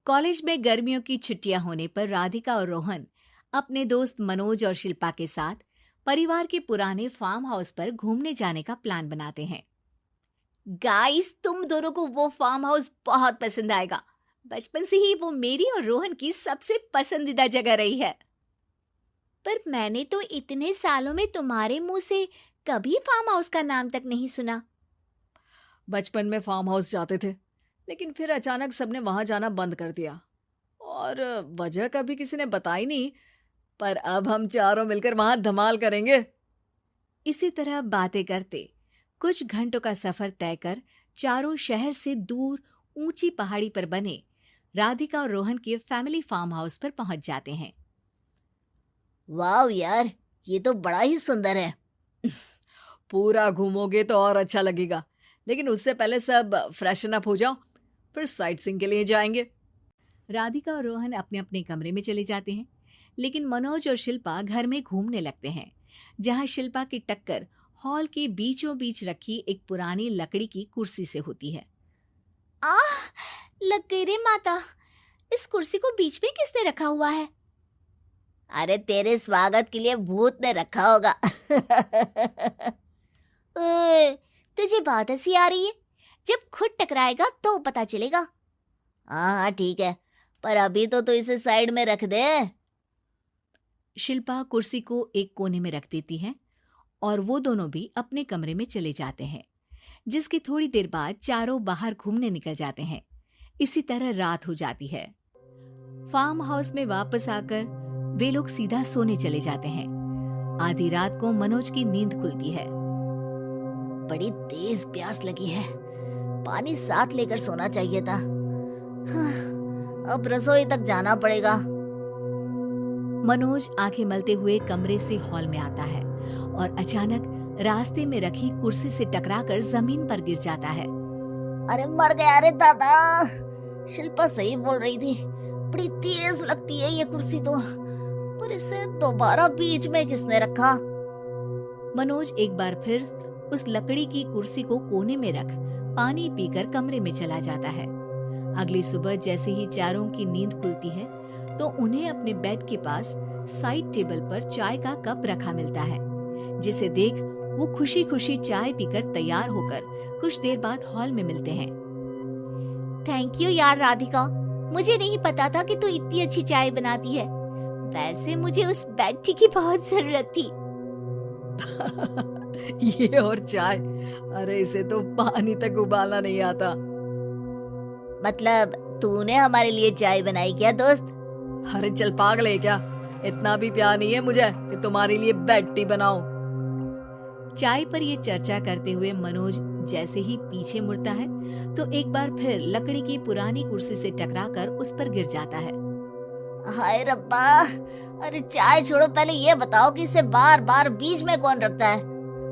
College में गर्मियों की छुट्टियां होने पर राधिका और रोहन अपने दोस्त मनोज और शिल्पा के साथ परिवार के पुराने फार्म हाउस पर घूमने जाने का प्लान बनाते हैं। गाइस, तुम दोनों को वो फार्म हाउस बहुत पसंद आएगा। बचपन से ही वो मेरी और रोहन की सबसे पसंदीदा जगह रही है। पर मैंने तो इतने सालों में तुम्हारे मुंह से कभी फार्म हाउस का नाम तक नहीं सुना। बचपन में फार्म हाउस जाते थे, लेकिन फिर अचानक सबने वहां जाना बंद कर दिया और वजह कभी किसी ने बताई नहीं। पर अब हम चारों मिलकर वहां धमाल करेंगे। इसी तरह बातें करते कुछ घंटों का सफर तय कर चारों शहर से दूर ऊंची पहाड़ी पर बने राधिका और रोहन के फैमिली फार्म हाउस पर पहुंच जाते हैं। वाह यार, ये तो बड़ा ही सुंदर है। पूरा घूमोगे तो और अच्छा लगेगा, लेकिन उससे पहले सब फ्रेशन अप हो जाओ, फिर साइट सीइंग के लिए जाएंगे। राधिका और रोहन अपने अपने कमरे में चले जाते हैं, लेकिन मनोज और शिल्पा घर में घूमने लगते हैं, जहां शिल्पा की टक्कर हॉल के बीचों बीच रखी एक पुरानी लकड़ी की कुर्सी से होती है। आह, लग गई रे माता, इस कुर्सी को बीच में किसने रखा हुआ है? अरे तेरे स्वागत के लिए भूत ने रखा होगा। ओए, तुझे बहुत हंसी आ रही है। जब खुद टकराएगा तो पता चलेगा। हाँ ठीक है, पर अभी तो तू इसे साइड में रख दे। शिल्पा कुर्सी को एक कोने में रख देती है और वो दोनों भी अपने कमरे में चले जाते हैं, जिसकी थोड़ी देर बाद चारों बाहर घूमने निकल जाते हैं। इसी तरह रात हो जाती है। फार्म हाउस में वापस आकर वे लोग सीधा सोने चले जाते हैं। आधी रात को मनोज की नींद खुलती है। बड़ी तेज प्यास लगी है, पानी साथ लेकर सोना चाहिए था। हाँ, अब रसोई तक जाना पड़ेगा। मनोज आंखें मलते हुए कमरे से हॉल में आता है और अचानक रास्ते में रखी कुर्सी से टकराकर जमीन पर गिर जाता है। अरे मर गया रे दादा। शिल्पा सही बोल रही थी, बड़ी तेज लगती है ये कुर्सी तो, पर इसे दोबारा बीच में किसने रखा? मनोज एक बार फिर उस लकड़ी की कुर्सी को कोने में रख पानी पीकर कमरे में चला जाता है। अगली सुबह जैसे ही चारों की नींद खुलती है तो उन्हें अपने बेड के पास साइड टेबल पर चाय का कप रखा मिलता है, जिसे देख वो खुशी खुशी चाय पीकर तैयार होकर कुछ देर बाद हॉल में मिलते हैं। थैंक यू यार राधिका, मुझे नहीं पता था कि तू इतनी अच्छी चाय बनाती है। वैसे मुझे उस बेड टी की बहुत जरूरत थी। ये और चाय, अरे इसे तो पानी तक उबालना नहीं आता। मतलब तूने हमारे लिए चाय बनाई क्या दोस्त? अरे चल पागल है क्या, इतना भी प्यार नहीं है मुझे कि तुम्हारे लिए बेड टी बनाऊं। चाय पर ये चर्चा करते हुए मनोज जैसे ही पीछे मुड़ता है तो एक बार फिर लकड़ी की पुरानी कुर्सी से टकराकर उस पर गिर जाता है। हाय रब्बा, अरे चाय छोड़ो, पहले ये बताओ कि इसे बार बार बीच में कौन रखता है?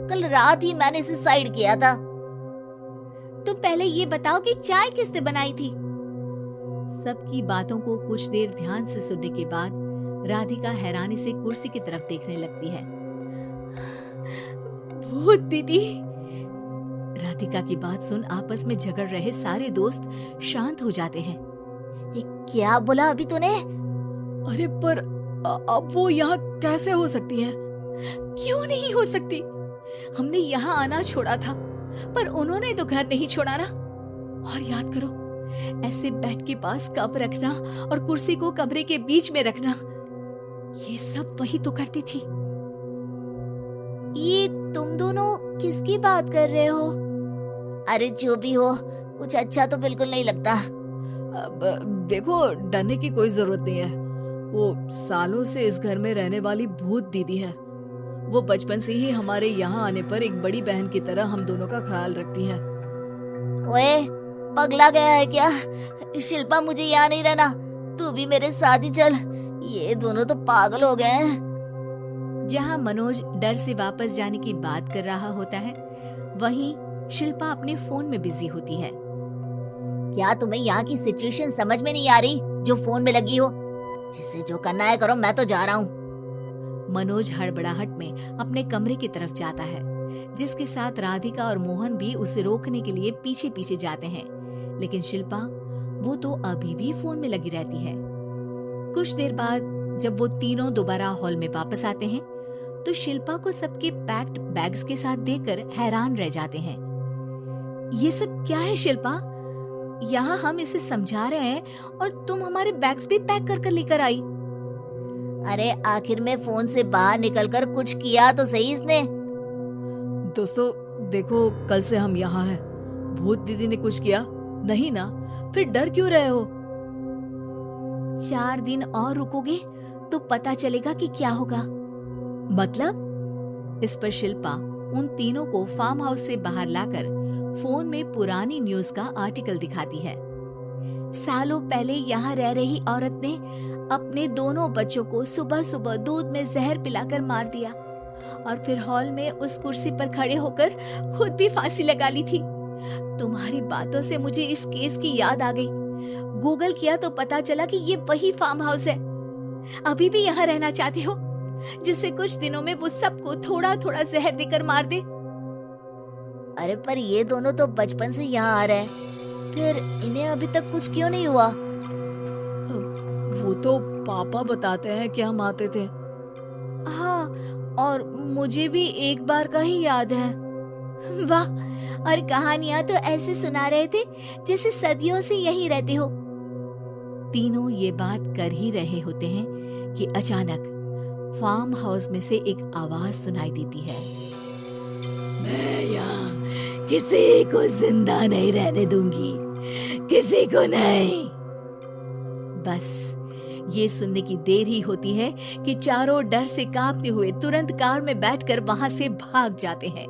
कल रात ही मैंने इसे साइड किया था। तुम पहले ये बताओ कि चाय किसने बनाई थी? सबकी बातों को कुछ देर ध्यान से सुनने के बाद राधिका हैरानी से कुर्सी की तरफ देखने लगती है। भूत दीदी। राधिका की बात सुन आपस में झगड़ रहे सारे दोस्त शांत हो जाते हैं। ये क्या बोला अभी तूने? अरे पर अब वो यहाँ कैसे हो सकती है? क्यों नहीं हो सकती? हमने यहाँ आना छोड़ा था, पर उन्होंने तो घर नहीं छोड़ा ना। और याद करो, ऐसे बेड के पास कप रखना और कुर्सी को कमरे के बीच में रखना, ये सब वही तो करती थी। ये तुम दोनों किसकी बात कर रहे हो? अरे जो भी हो, कुछ अच्छा तो बिल्कुल नहीं लगता। अब देखो, डरने की कोई जरूरत नहीं है। वो सालों से इस घर में रहने वाली भूत दीदी है। वो बचपन से ही हमारे यहाँ आने पर एक बड़ी बहन की तरह हम दोनों का ख्याल रखती है। ओए, पगला गया है क्या? शिल्पा, मुझे यहाँ नहीं रहना, तू भी मेरे साथ ही चल। ये दोनों तो पागल हो गए हैं। जहाँ मनोज डर से वापस जाने की बात कर रहा होता है, वहीं शिल्पा अपने फोन में बिजी होती है। क्या तुम्हें यहाँ की सिचुएशन समझ में नहीं आ रही जो फोन में लगी हो? जिसे जो करना है करो, मैं तो जा रहा हूँ। मनोज हड़बड़ाहट में अपने कमरे की तरफ जाता है, जिसके साथ राधिका और मोहन भी उसे रोकने के लिए पीछे पीछे जाते हैं, लेकिन शिल्पा वो तो अभी भी फोन में लगी रहती है। कुछ देर बाद जब वो तीनों दोबारा हॉल में वापस आते हैं तो शिल्पा को सबके पैक्ड बैग्स के साथ देखकर हैरान रह जाते हैं। ये सब क्या है शिल्पा? यहाँ हम इसे समझा रहे हैं और तुम हमारे बैग्स भी पैक कर कर लेकर आई। अरे आखिर में फोन से बाहर निकलकर कुछ किया तो सही इसने। दोस्तों देखो, कल से हम यहाँ हैं। भूत दीदी ने कुछ किया नहीं ना? फिर डर क्यों रहे हो? 4 दिन और रुकोगे तो पता चलेगा कि क्या होगा। मतलब? इस पर शिल्पा उन तीनों को फार्म हाउस से बाहर लाकर फोन में पुरानी न्यूज का आर्टिकल दिखाती है। सालों पहले यहाँ रह रही औरत ने अपने दोनों बच्चों को सुबह सुबह दूध में जहर पिलाकर मार दिया और फिर हॉल में उस कुर्सी पर खड़े होकर खुद भी फांसी लगा ली थी। तुम्हारी बातों से मुझे इस केस की याद आ गई। गूगल किया तो पता चला कि ये वही फार्म हाउस है। अभी भी यहाँ रहना चाहते हो, जिससे कुछ दिनों में वो सबको थोड़ा थोड़ा जहर देकर मार दे? अरे पर ये दोनों तो बचपन से यहाँ आ रहे हैं, फिर इन्हें अभी तक कुछ क्यों नहीं हुआ? वो तो पापा बताते हैं कि हम आते थे। हाँ, और मुझे भी एक बार का ही याद है। वाह, और कहानियां तो ऐसे सुना रहे थे जैसे सदियों से यहीं रहते हो। तीनों ये बात कर ही रहे होते हैं कि अचानक फार्म हाउस में से एक आवाज सुनाई देती है। मैं यहाँ किसी को जिंदा नहीं रहने दूंगी, किसी को नहीं। बस ये सुनने की देर ही होती है कि चारों डर से कांपते हुए तुरंत कार में बैठकर वहां से भाग जाते हैं।